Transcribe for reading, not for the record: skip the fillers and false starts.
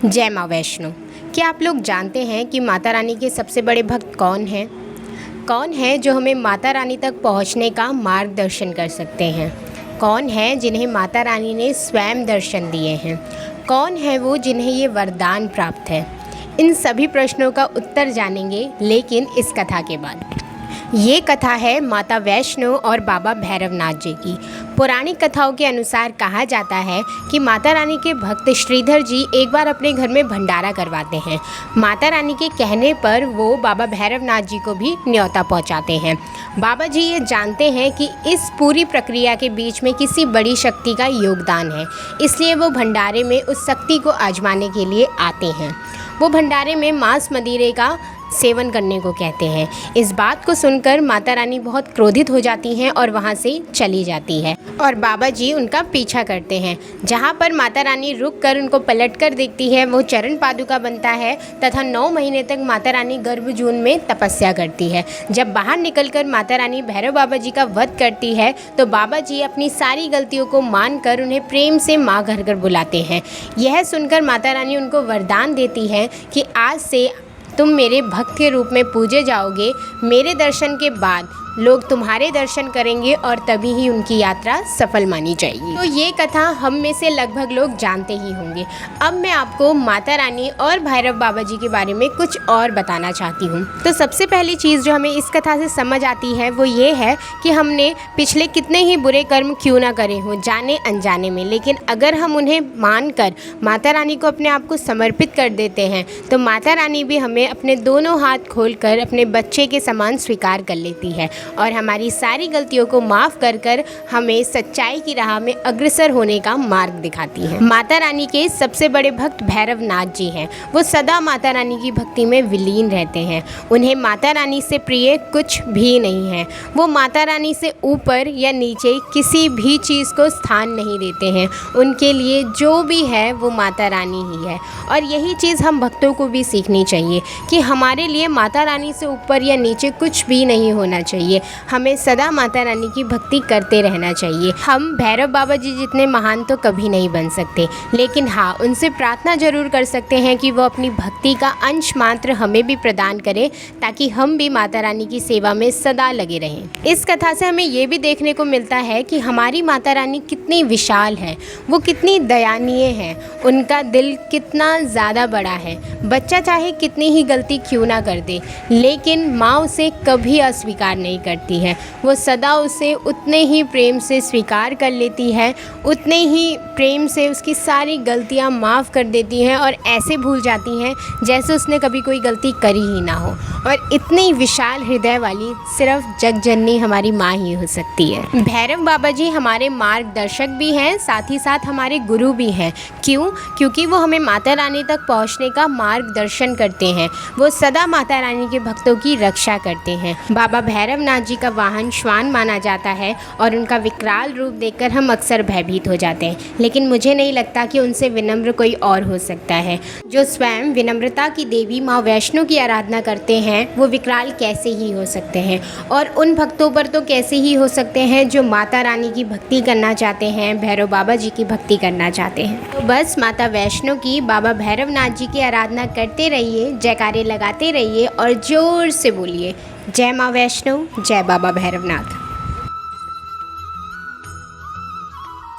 जय माँ वैष्णो। क्या आप लोग जानते हैं कि माता रानी के सबसे बड़े भक्त कौन हैं? कौन है जो हमें माता रानी तक पहुँचने का मार्गदर्शन कर सकते हैं? कौन है जिन्हें माता रानी ने स्वयं दर्शन दिए हैं? कौन है वो जिन्हें ये वरदान प्राप्त है? इन सभी प्रश्नों का उत्तर जानेंगे, लेकिन इस कथा के बाद। ये कथा है माता वैष्णो और बाबा भैरवनाथ जी की। पौराणिक कथाओं के अनुसार कहा जाता है कि माता रानी के भक्त श्रीधर जी एक बार अपने घर में भंडारा करवाते हैं। माता रानी के कहने पर वो बाबा भैरवनाथ जी को भी न्योता पहुंचाते हैं। बाबा जी ये जानते हैं कि इस पूरी प्रक्रिया के बीच में किसी बड़ी शक्ति का योगदान है, इसलिए वो भंडारे में उस शक्ति को आजमाने के लिए आते हैं। वो भंडारे में मांस मदिरे का सेवन करने को कहते हैं। इस बात को सुनकर माता रानी बहुत क्रोधित हो जाती हैं और वहाँ से चली जाती है और बाबा जी उनका पीछा करते हैं। जहाँ पर माता रानी रुककर उनको पलटकर देखती है, वो चरण पादुका बनता है तथा 9 महीने तक माता रानी गर्भजून में तपस्या करती है। जब बाहर निकलकर माता रानी भैरव बाबा जी का वध करती है तो बाबा जी अपनी सारी गलतियों को मानकर उन्हें प्रेम से माँ घर बुलाते हैं। यह सुनकर माता रानी उनको वरदान देती है कि आज से तुम मेरे भक्त के रूप में पूजे जाओगे। मेरे दर्शन के बाद लोग तुम्हारे दर्शन करेंगे और तभी ही उनकी यात्रा सफल मानी जाएगी। तो ये कथा हम में से लगभग लोग जानते ही होंगे। अब मैं आपको माता रानी और भैरव बाबा जी के बारे में कुछ और बताना चाहती हूँ। तो सबसे पहली चीज़ जो हमें इस कथा से समझ आती है वो ये है कि हमने पिछले कितने ही बुरे कर्म क्यों ना करे हों, जाने अनजाने में, लेकिन अगर हम उन्हें मानकर माता रानी को अपने आप को समर्पित कर देते हैं तो माता रानी भी हमें अपने दोनों हाथ खोलकर अपने बच्चे के समान स्वीकार कर लेती है और हमारी सारी गलतियों को माफ़ कर कर हमें सच्चाई की राह में अग्रसर होने का मार्ग दिखाती है। माता रानी के सबसे बड़े भक्त भैरवनाथ जी हैं। वो सदा माता रानी की भक्ति में विलीन रहते हैं। उन्हें माता रानी से प्रिय कुछ भी नहीं है। वो माता रानी से ऊपर या नीचे किसी भी चीज़ को स्थान नहीं देते हैं। उनके लिए जो भी है वो माता रानी ही है। और यही चीज़ हम भक्तों को भी सीखनी चाहिए कि हमारे लिए माता रानी से ऊपर या नीचे कुछ भी नहीं होना चाहिए। हमें सदा माता रानी की भक्ति करते रहना चाहिए। हम भैरव बाबा जी जितने महान तो कभी नहीं बन सकते, लेकिन हाँ, उनसे प्रार्थना जरूर कर सकते हैं कि वो अपनी भक्ति का अंश मात्र हमें भी प्रदान करें, ताकि हम भी माता रानी की सेवा में सदा लगे रहें। इस कथा से हमें ये भी देखने को मिलता है कि हमारी माता रानी कितनी विशाल है, वो कितनी दयानीय है, उनका दिल कितना ज़्यादा बड़ा है। बच्चा चाहे कितनी ही गलती क्यों ना कर दे, लेकिन माँ उसे कभी अस्वीकार नहीं करती है। वो सदा उसे उतने ही प्रेम से स्वीकार कर लेती है, उतने ही प्रेम से उसकी सारी गलतियां माफ़ कर देती हैं और ऐसे भूल जाती हैं जैसे उसने कभी कोई गलती करी ही ना हो। और इतनी विशाल हृदय वाली सिर्फ जगजननी हमारी माँ ही हो सकती है। भैरव बाबा जी हमारे मार्गदर्शक भी हैं, साथ ही साथ हमारे गुरु भी हैं। क्यों? क्योंकि वो हमें माता रानी तक पहुँचने का मार्गदर्शन करते हैं। वो सदा माता रानी के भक्तों की रक्षा करते हैं। बाबा भैरवनाथ जी का वाहन श्वान माना जाता है और उनका विकराल रूप देखकर हम अक्सर भयभीत हो जाते हैं, लेकिन मुझे नहीं लगता कि उनसे विनम्र कोई और हो सकता है। जो स्वयं विनम्रता की देवी माँ वैष्णो की आराधना करते हैं वो विकराल कैसे ही हो सकते हैं, और उन भक्तों पर तो कैसे ही हो सकते हैं जो माता रानी की भक्ति करना चाहते हैं, भैरव बाबा जी की भक्ति करना चाहते हैं। तो बस माता वैष्णो की, बाबा भैरवनाथ जी की आराधना करते रहिए, जयकारे लगाते रहिए और जोर से बोलिए, जय माँ वैष्णो, जय बाबा भैरवनाथ।